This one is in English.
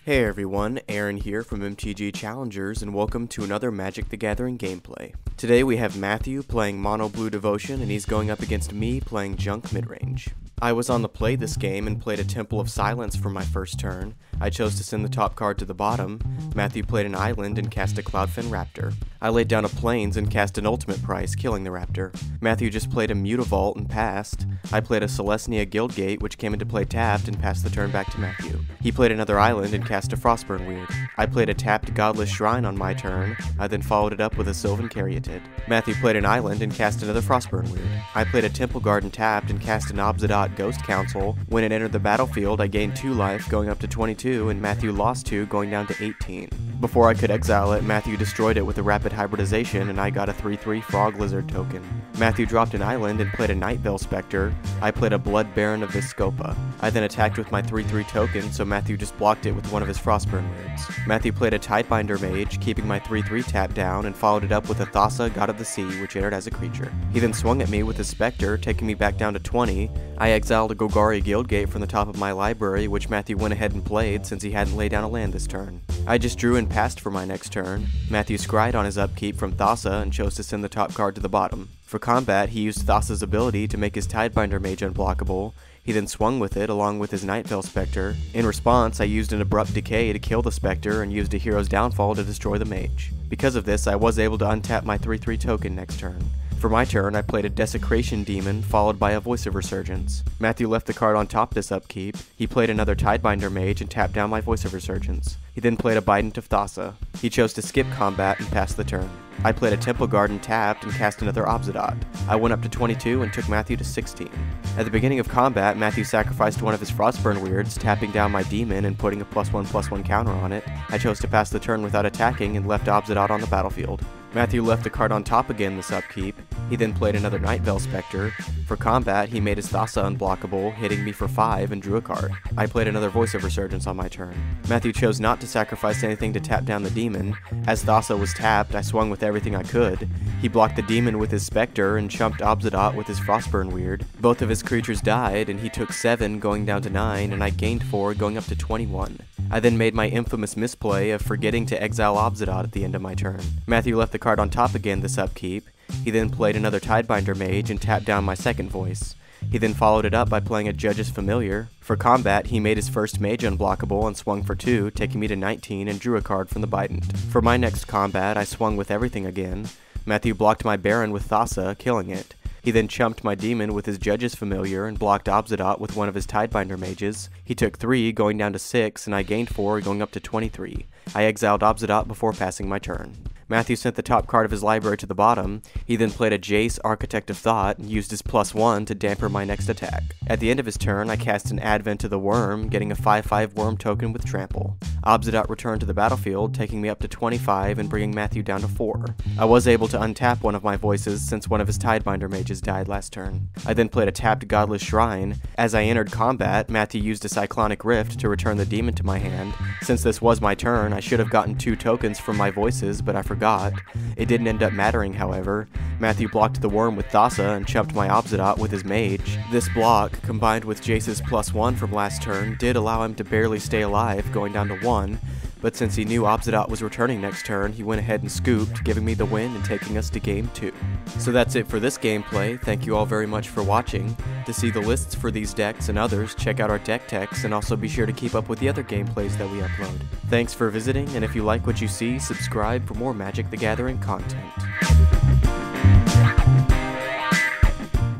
Hey everyone, Aaron here from MTGChallengers, and welcome to another Magic the Gathering gameplay. Today we have Matthew playing Mono Blue Devotion, and he's going up against me playing Junk Midrange. I was on the play this game and played a Temple of Silence for my first turn. I chose to send the top card to the bottom. Matthew played an island and cast a Cloudfin Raptor. I laid down a Plains and cast an Ultimate Price, killing the Raptor. Matthew just played a Mutavault and passed. I played a Celestia Guildgate, which came into play tapped and passed the turn back to Matthew. He played another island and cast a Frostburn Weird. I played a tapped Godless Shrine on my turn. I then followed it up with a Sylvan Caryatid. Matthew played an island and cast another Frostburn Weird. I played a Temple Garden tapped and cast an Obsidian Ghost Council. When it entered the battlefield, I gained 2 life, going up to 22, and Matthew lost 2, going down to 18. Before I could exile it, Matthew destroyed it with a Rapid Hybridization, and I got a 3/3 Frog Lizard token. Matthew dropped an island and played a Nightveil Spectre. I played a Blood Baron of Viscopa. I then attacked with my 3/3 token, so Matthew just blocked it with one of his Frostburn Weirds. Matthew played a Tidebinder Mage, keeping my 3/3 tap down, and followed it up with a Thassa, God of the Sea, which entered as a creature. He then swung at me with his Spectre, taking me back down to 20. I exiled a Golgari Guildgate from the top of my library, which Matthew went ahead and played since he hadn't laid down a land this turn. I just drew and passed for my next turn. Matthew scryed on his upkeep from Thassa and chose to send the top card to the bottom. For combat, he used Thassa's ability to make his Tidebinder Mage unblockable. He then swung with it along with his Nightveil Spectre. In response, I used an Abrupt Decay to kill the Spectre and used a Hero's Downfall to destroy the Mage. Because of this, I was able to untap my 3/3 token next turn. For my turn, I played a Desecration Demon, followed by a Voice of Resurgence. Matthew left the card on top this upkeep. He played another Tidebinder Mage and tapped down my Voice of Resurgence. He then played a Bident of Thassa. He chose to skip combat and pass the turn. I played a Temple Garden tapped and cast another Obsidian. I went up to 22 and took Matthew to 16. At the beginning of combat, Matthew sacrificed one of his Frostburn Weirds, tapping down my Demon and putting a +1/+1 counter on it. I chose to pass the turn without attacking and left Obsidian on the battlefield. Matthew left the card on top again this upkeep. He then played another Nightveil Spectre. For combat, he made his Thassa unblockable, hitting me for 5 and drew a card. I played another Voice of Resurgence on my turn. Matthew chose not to sacrifice anything to tap down the Demon. As Thassa was tapped, I swung with everything I could. He blocked the Demon with his Spectre and chumped Obsidian with his Frostburn Weird. Both of his creatures died, and he took 7, going down to 9, and I gained 4, going up to 21. I then made my infamous misplay of forgetting to exile Obsidian at the end of my turn. Matthew left the card on top again this upkeep. He then played another Tidebinder Mage and tapped down my second voice. He then followed it up by playing a Judge's Familiar. For combat, he made his first Mage unblockable and swung for 2, taking me to 19 and drew a card from the Bident. For my next combat, I swung with everything again. Matthew blocked my Baron with Thassa, killing it. He then chumped my Demon with his Judge's Familiar and blocked Obsidian with one of his Tidebinder Mages. He took 3, going down to 6, and I gained 4, going up to 23. I exiled Obsidian before passing my turn. Matthew sent the top card of his library to the bottom. He then played a Jace, Architect of Thought, and used his +1 to damper my next attack. At the end of his turn, I cast an Advent of the Worm, getting a 5/5 Worm token with Trample. Obsidian returned to the battlefield, taking me up to 25 and bringing Matthew down to 4. I was able to untap one of my voices since one of his Tidebinder Mages died last turn. I then played a tapped Godless Shrine. As I entered combat, Matthew used a Cyclonic Rift to return the Demon to my hand. Since this was my turn, I should have gotten 2 tokens from my voices, but I forgot. It didn't end up mattering, however. Matthew blocked the Worm with Thassa and chumped my Obsidian with his Mage. This block, combined with Jace's +1 from last turn, did allow him to barely stay alive, going down to 1, but since he knew Obsidian was returning next turn, he went ahead and scooped, giving me the win and taking us to game 2. So that's it for this gameplay. Thank you all very much for watching. To see the lists for these decks and others, check out our deck techs, and also be sure to keep up with the other gameplays that we upload. Thanks for visiting, and if you like what you see, subscribe for more Magic the Gathering content.